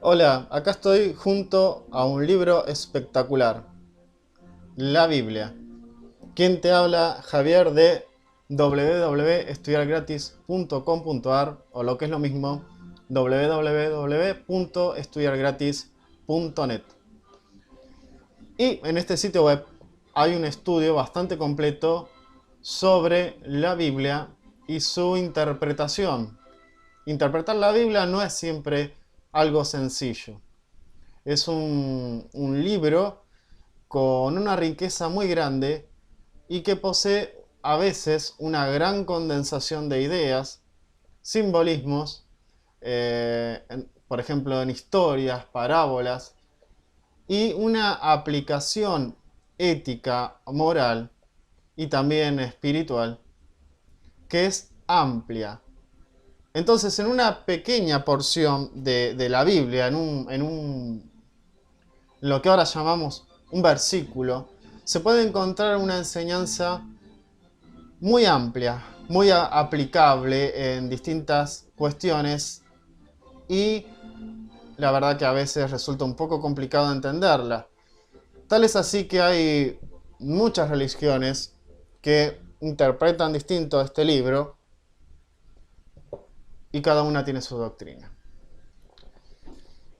Hola, acá estoy junto a un libro espectacular, la Biblia. ¿Quién te habla? Javier de www.estudiargratis.com.ar o lo que es lo mismo, www.estudiargratis.net. Y en este sitio web hay un estudio bastante completo sobre la Biblia y su interpretación. Interpretar la Biblia no es siempre algo sencillo. Es un libro con una riqueza muy grande y que posee a veces una gran condensación de ideas, simbolismos, por ejemplo en historias, parábolas, y una aplicación ética, moral y también espiritual que es amplia. Entonces, en una pequeña porción de la Biblia, lo que ahora llamamos un versículo, se puede encontrar una enseñanza muy amplia, muy aplicable en distintas cuestiones y la verdad que a veces resulta un poco complicado entenderla. Tal es así que hay muchas religiones que interpretan distinto este libro y cada una tiene su doctrina.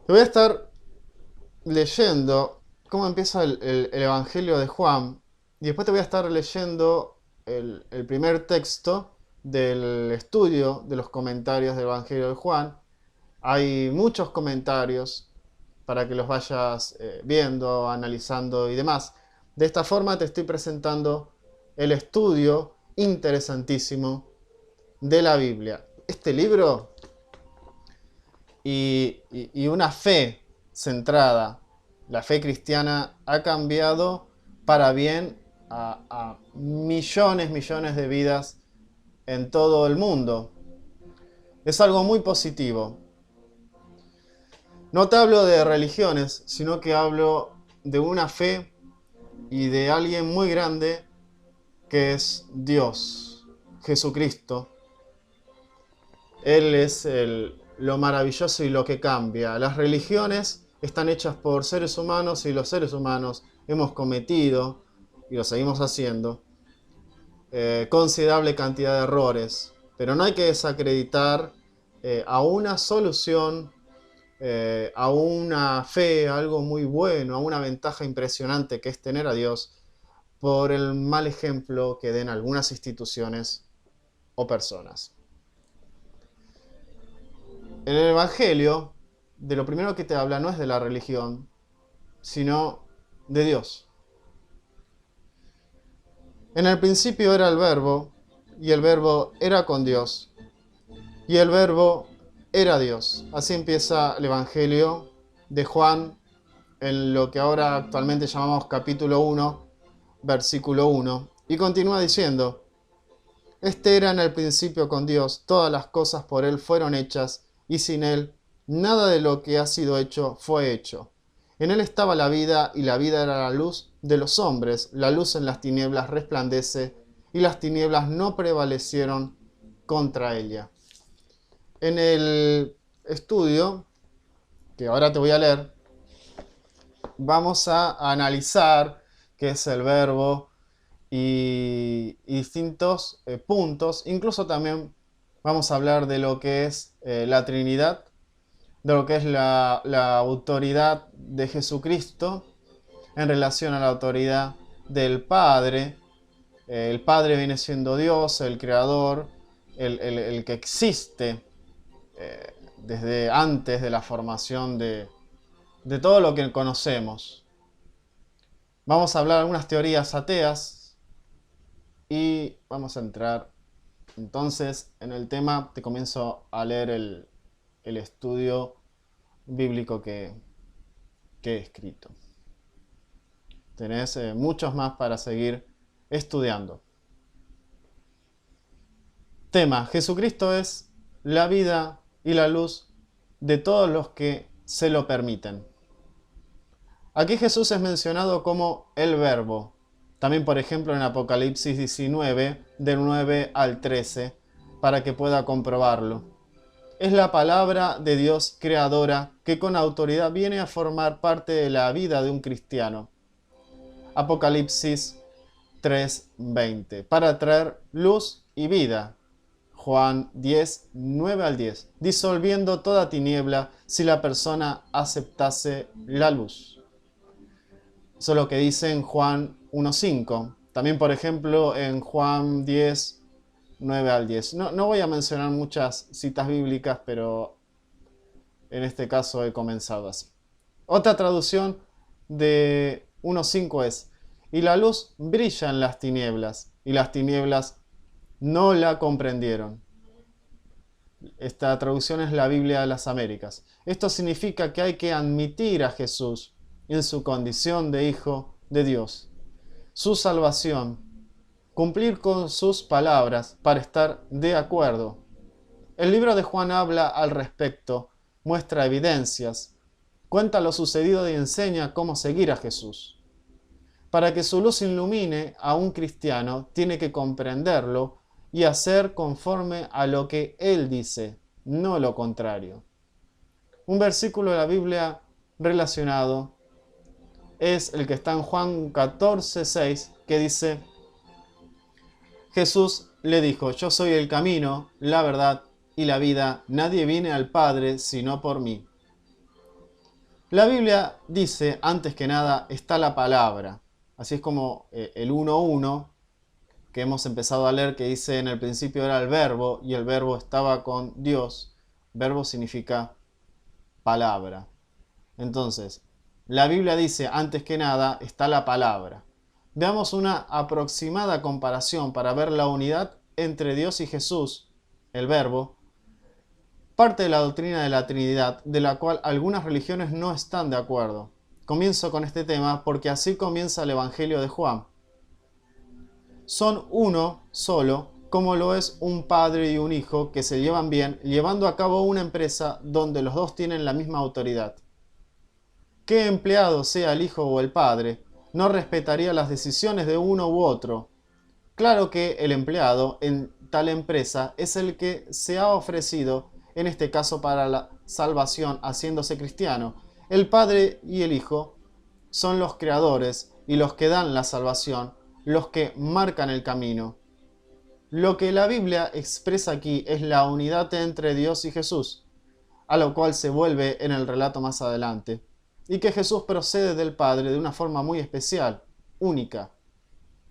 Voy a estar leyendo cómo empieza el Evangelio de Juan y después te voy a estar leyendo el primer texto del estudio de los comentarios del Evangelio de Juan. Hay muchos comentarios para que los vayas viendo, analizando y demás. De esta forma te estoy presentando el estudio interesantísimo de la Biblia. Este libro y una fe centrada, la fe cristiana, ha cambiado para bien a millones de vidas en todo el mundo. Es algo muy positivo. No te hablo de religiones, sino que hablo de una fe y de alguien muy grande que es Dios, Jesucristo. Él es lo maravilloso y lo que cambia. Las religiones están hechas por seres humanos y los seres humanos hemos cometido, y lo seguimos haciendo, considerable cantidad de errores. Pero no hay que desacreditar a una solución, a una fe, a algo muy bueno, a una ventaja impresionante que es tener a Dios, por el mal ejemplo que den algunas instituciones o personas. En el Evangelio, de lo primero que te habla no es de la religión, sino de Dios. En el principio era el Verbo, y el Verbo era con Dios, y el Verbo era Dios. Así empieza el Evangelio de Juan, en lo que ahora actualmente llamamos capítulo 1, versículo 1, y continúa diciendo: Este era en el principio con Dios, todas las cosas por Él fueron hechas, y sin Él nada de lo que ha sido hecho fue hecho. En Él estaba la vida, y la vida era la luz de los hombres. La luz en las tinieblas resplandece, y las tinieblas no prevalecieron contra ella. En el estudio, que ahora te voy a leer, vamos a analizar qué es el verbo y distintos puntos. Incluso también vamos a hablar de lo que es la Trinidad, de lo que es la autoridad de Jesucristo en relación a la autoridad del Padre. El Padre viene siendo Dios, el Creador, el que existe desde antes de la formación de todo lo que conocemos. Vamos a hablar de algunas teorías ateas y vamos a entrar entonces en el tema. Te comienzo a leer el estudio bíblico que he escrito. Tenés muchos más para seguir estudiando. Tema: Jesucristo es la vida y la luz de todos los que se lo permiten. Aquí Jesús es mencionado como el Verbo. También, por ejemplo, en Apocalipsis 19, del 9 al 13, para que pueda comprobarlo. Es la palabra de Dios creadora que con autoridad viene a formar parte de la vida de un cristiano. Apocalipsis 3:20, para traer luz y vida. Juan 10, 9 al 10, disolviendo toda tiniebla si la persona aceptase la luz. Eso es lo que dice en Juan 1:5. También, por ejemplo, en Juan 10, 9 al 10. No voy a mencionar muchas citas bíblicas, pero en este caso he comenzado así. Otra traducción de 1:5 es: y la luz brilla en las tinieblas, y las tinieblas no la comprendieron. Esta traducción es la Biblia de las Américas. Esto significa que hay que admitir a Jesús en su condición de Hijo de Dios, su salvación, cumplir con sus palabras para estar de acuerdo. El libro de Juan habla al respecto, muestra evidencias, cuenta lo sucedido y enseña cómo seguir a Jesús. Para que su luz ilumine a un cristiano, tiene que comprenderlo y hacer conforme a lo que él dice, no lo contrario. Un versículo de la Biblia relacionado es el que está en Juan 14:6, que dice: Jesús le dijo: yo soy el camino, la verdad y la vida, nadie viene al Padre sino por mí. La Biblia dice, antes que nada, está la palabra. Así es como el 1:1 que hemos empezado a leer, que dice: en el principio era el verbo y el verbo estaba con Dios. Verbo significa palabra. Entonces, la Biblia dice, antes que nada, está la palabra. Veamos una aproximada comparación para ver la unidad entre Dios y Jesús, el verbo, parte de la doctrina de la Trinidad, de la cual algunas religiones no están de acuerdo. Comienzo con este tema porque así comienza el Evangelio de Juan. Son uno solo, como lo es un padre y un hijo que se llevan bien, llevando a cabo una empresa donde los dos tienen la misma autoridad. ¿Qué empleado, sea el hijo o el padre, no respetaría las decisiones de uno u otro? Claro que el empleado en tal empresa es el que se ha ofrecido, en este caso para la salvación, haciéndose cristiano. El padre y el hijo son los creadores y los que dan la salvación, los que marcan el camino. Lo que la Biblia expresa aquí es la unidad entre Dios y Jesús, a lo cual se vuelve en el relato más adelante, y que Jesús procede del Padre de una forma muy especial, única.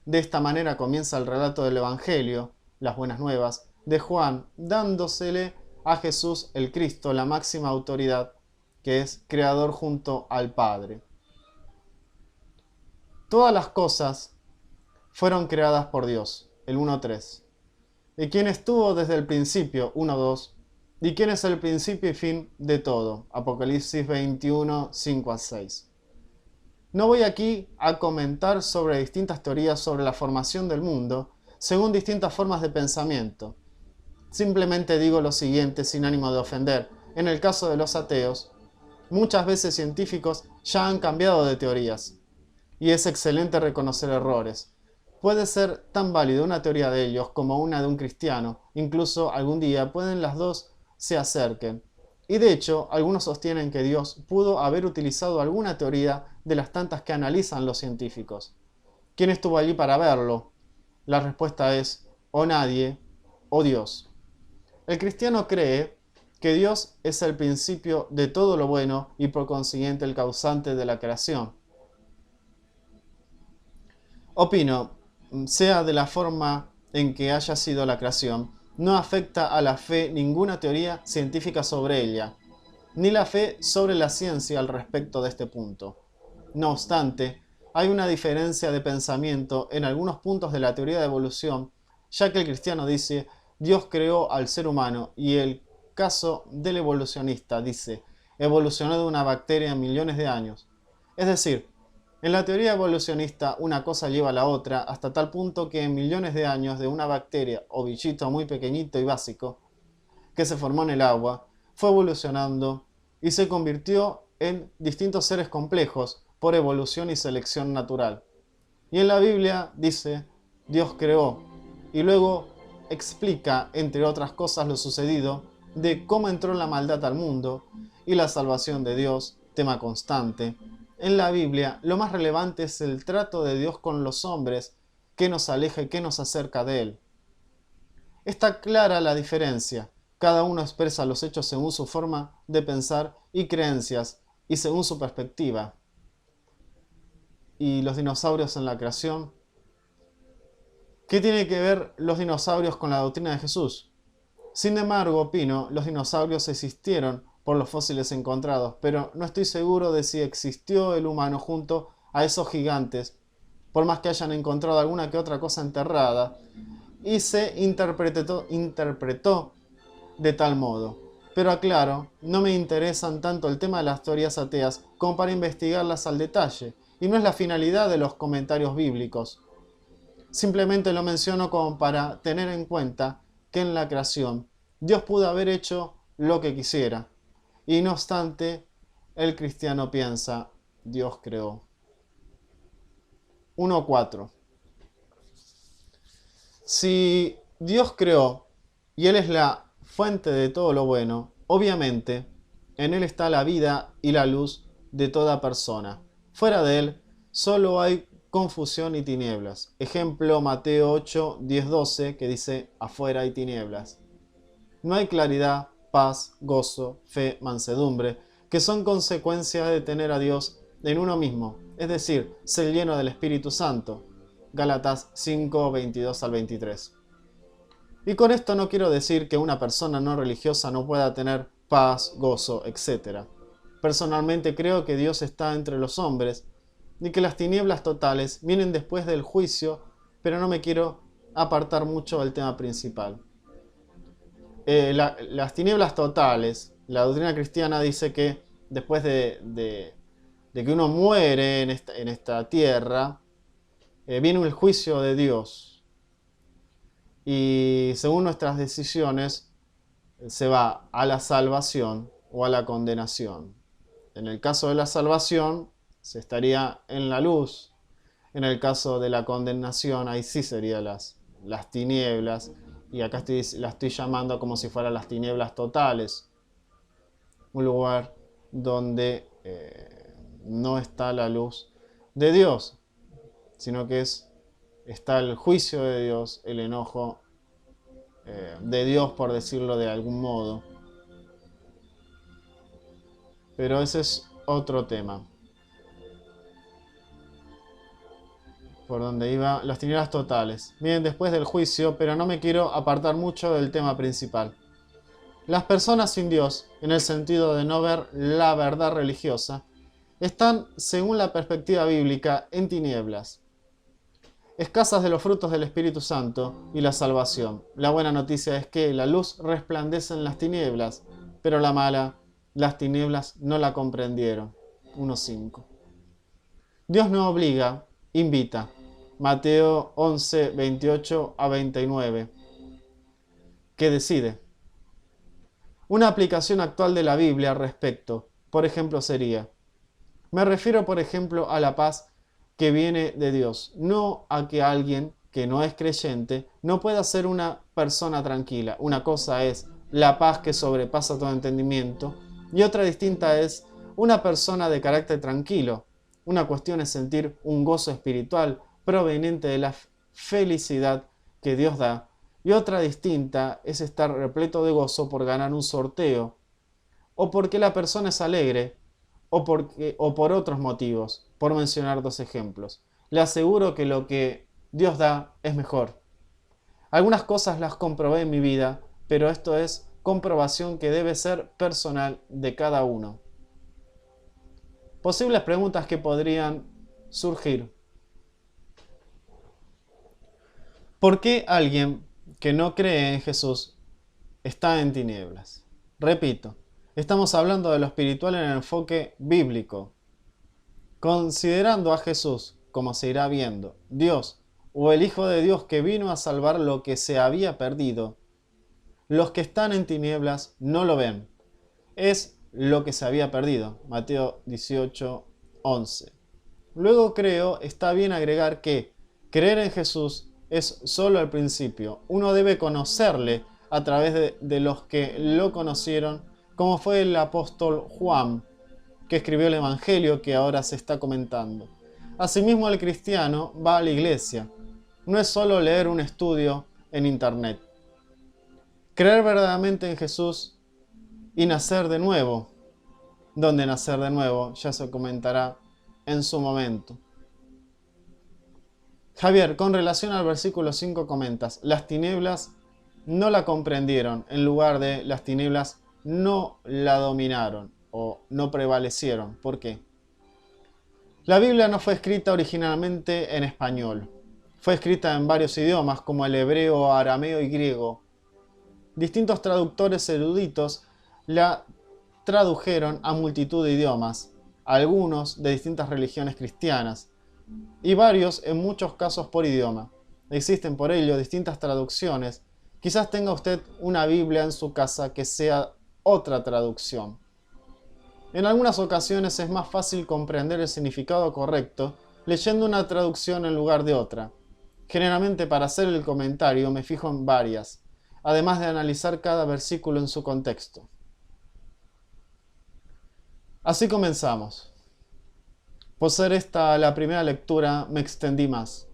De esta manera comienza el relato del Evangelio, las buenas nuevas, de Juan, dándosele a Jesús el Cristo la máxima autoridad, que es creador junto al Padre. Todas las cosas fueron creadas por Dios, el 1:3. Y quien estuvo desde el principio, 1:2. Y quien es el principio y fin de todo, Apocalipsis 21, 5-6. No voy aquí a comentar sobre distintas teorías sobre la formación del mundo, según distintas formas de pensamiento. Simplemente digo lo siguiente sin ánimo de ofender. En el caso de los ateos, muchas veces científicos ya han cambiado de teorías. Y es excelente reconocer errores. Puede ser tan válida una teoría de ellos como una de un cristiano. Incluso algún día pueden las dos se acerquen. Y de hecho, algunos sostienen que Dios pudo haber utilizado alguna teoría de las tantas que analizan los científicos. ¿Quién estuvo allí para verlo? La respuesta es o nadie o Dios. El cristiano cree que Dios es el principio de todo lo bueno y por consiguiente el causante de la creación. Opino, sea de la forma en que haya sido la creación, no afecta a la fe ninguna teoría científica sobre ella, ni la fe sobre la ciencia al respecto de este punto. No obstante, hay una diferencia de pensamiento en algunos puntos de la teoría de evolución, ya que el cristiano dice, Dios creó al ser humano, y el caso del evolucionista dice, evolucionó de una bacteria en millones de años. Es decir, en la teoría evolucionista una cosa lleva a la otra hasta tal punto que en millones de años de una bacteria o bichito muy pequeñito y básico que se formó en el agua, fue evolucionando y se convirtió en distintos seres complejos por evolución y selección natural. Y en la Biblia dice, Dios creó y luego explica, entre otras cosas, lo sucedido de cómo entró la maldad al mundo y la salvación de Dios, tema constante. En la Biblia, lo más relevante es el trato de Dios con los hombres, que nos aleja y que nos acerca de Él. Está clara la diferencia. Cada uno expresa los hechos según su forma de pensar y creencias y según su perspectiva. ¿Y los dinosaurios en la creación? ¿Qué tiene que ver los dinosaurios con la doctrina de Jesús? Sin embargo, opino, los dinosaurios existieron por los fósiles encontrados, pero no estoy seguro de si existió el humano junto a esos gigantes, por más que hayan encontrado alguna que otra cosa enterrada, y se interpretó de tal modo. Pero aclaro, no me interesan tanto el tema de las teorías ateas como para investigarlas al detalle, y no es la finalidad de los comentarios bíblicos. Simplemente lo menciono como para tener en cuenta que en la creación Dios pudo haber hecho lo que quisiera, y no obstante, el cristiano piensa, Dios creó. 1.4. Si Dios creó y Él es la fuente de todo lo bueno, obviamente en Él está la vida y la luz de toda persona. Fuera de Él solo hay confusión y tinieblas. Ejemplo Mateo 8, 10, 12 que dice afuera hay tinieblas. No hay claridad, paz, gozo, fe, mansedumbre, que son consecuencias de tener a Dios en uno mismo, es decir, ser lleno del Espíritu Santo. Gálatas 5, 22 al 23. Y con esto no quiero decir que una persona no religiosa no pueda tener paz, gozo, etc. Personalmente creo que Dios está entre los hombres y que las tinieblas totales vienen después del juicio, pero no me quiero apartar mucho del tema principal. Las tinieblas totales, la doctrina cristiana dice que después de que uno muere en esta tierra, viene el juicio de Dios. Y según nuestras decisiones, se va a la salvación o a la condenación. En el caso de la salvación, se estaría en la luz. En el caso de la condenación, ahí sí serían las tinieblas. Y acá la estoy llamando como si fueran las tinieblas totales. Un lugar donde no está la luz de Dios, sino que está el juicio de Dios, el enojo de Dios, por decirlo de algún modo. Pero ese es otro tema. Por donde iba las tinieblas totales. Vienen después del juicio, pero no me quiero apartar mucho del tema principal. Las personas sin Dios, en el sentido de no ver la verdad religiosa, están, según la perspectiva bíblica, en tinieblas, escasas de los frutos del Espíritu Santo y la salvación. La buena noticia es que la luz resplandece en las tinieblas, pero la mala, las tinieblas no la comprendieron. 1.5. Dios no obliga, invita. Mateo 11, 28 a 29. ¿Qué decide? Una aplicación actual de la Biblia al respecto, por ejemplo, sería: me refiero, por ejemplo, a la paz que viene de Dios, no a que alguien que no es creyente no pueda ser una persona tranquila. Una cosa es la paz que sobrepasa todo entendimiento y otra distinta es una persona de carácter tranquilo. Una cuestión es sentir un gozo espiritual proveniente de la felicidad que Dios da, y otra distinta es estar repleto de gozo por ganar un sorteo, o porque la persona es alegre, o por otros motivos, por mencionar dos ejemplos. Le aseguro que lo que Dios da es mejor. Algunas cosas las comprobé en mi vida, pero esto es comprobación que debe ser personal de cada uno. Posibles preguntas que podrían surgir. ¿Por qué alguien que no cree en Jesús está en tinieblas? Repito, estamos hablando de lo espiritual en el enfoque bíblico. Considerando a Jesús, como se irá viendo, Dios o el Hijo de Dios que vino a salvar lo que se había perdido, los que están en tinieblas no lo ven. Es lo que se había perdido. Mateo 18, 11. Luego creo, está bien agregar que creer en Jesús es solo el principio. Uno debe conocerle a través de los que lo conocieron, como fue el apóstol Juan, que escribió el Evangelio que ahora se está comentando. Asimismo, el cristiano va a la iglesia. No es solo leer un estudio en internet. Creer verdaderamente en Jesús y nacer de nuevo. ¿Dónde nacer de nuevo? Ya se comentará en su momento. Javier, con relación al versículo 5 comentas, las tinieblas no la comprendieron, en lugar de las tinieblas no la dominaron o no prevalecieron. ¿Por qué? La Biblia no fue escrita originalmente en español. Fue escrita en varios idiomas como el hebreo, arameo y griego. Distintos traductores eruditos la tradujeron a multitud de idiomas, algunos de distintas religiones cristianas, y varios en muchos casos por idioma. Existen por ello distintas traducciones. Quizás tenga usted una Biblia en su casa que sea otra traducción. En algunas ocasiones es más fácil comprender el significado correcto leyendo una traducción en lugar de otra. Generalmente para hacer el comentario me fijo en varias, además de analizar cada versículo en su contexto. Así comenzamos. Por ser esta la primera lectura, me extendí más.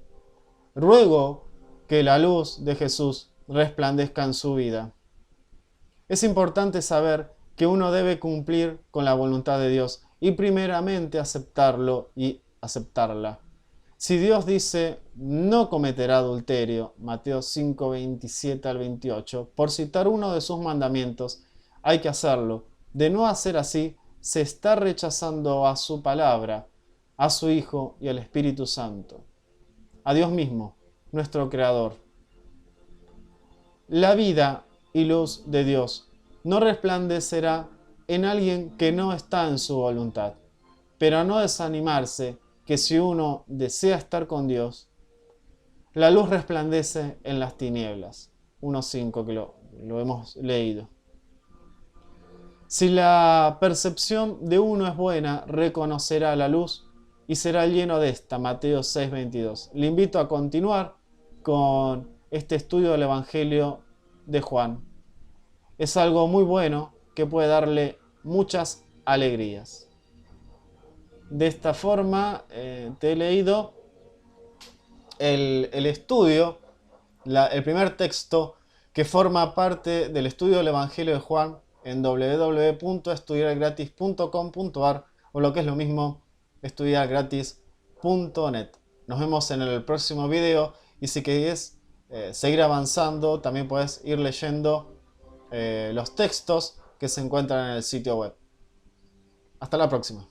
Ruego que la luz de Jesús resplandezca en su vida. Es importante saber que uno debe cumplir con la voluntad de Dios y primeramente aceptarlo y aceptarla. Si Dios dice no cometerá adulterio, Mateo 5, 27 al 28, por citar uno de sus mandamientos, hay que hacerlo. De no hacer así, se está rechazando a su palabra, a su Hijo y al Espíritu Santo, a Dios mismo, nuestro Creador. La vida y luz de Dios no resplandecerá en alguien que no está en su voluntad, pero no desanimarse que si uno desea estar con Dios, la luz resplandece en las tinieblas. 1.5 que lo hemos leído. Si la percepción de uno es buena, reconocerá la luz y será lleno de esta. Mateo 6.22. Le invito a continuar con este estudio del Evangelio de Juan. Es algo muy bueno que puede darle muchas alegrías. De esta forma te he leído el estudio, el primer texto que forma parte del estudio del Evangelio de Juan en www.estudiargratis.com.ar o lo que es lo mismo, estudiargratis.net. Nos vemos en el próximo video y si querés seguir avanzando, también puedes ir leyendo los textos que se encuentran en el sitio web. Hasta la próxima.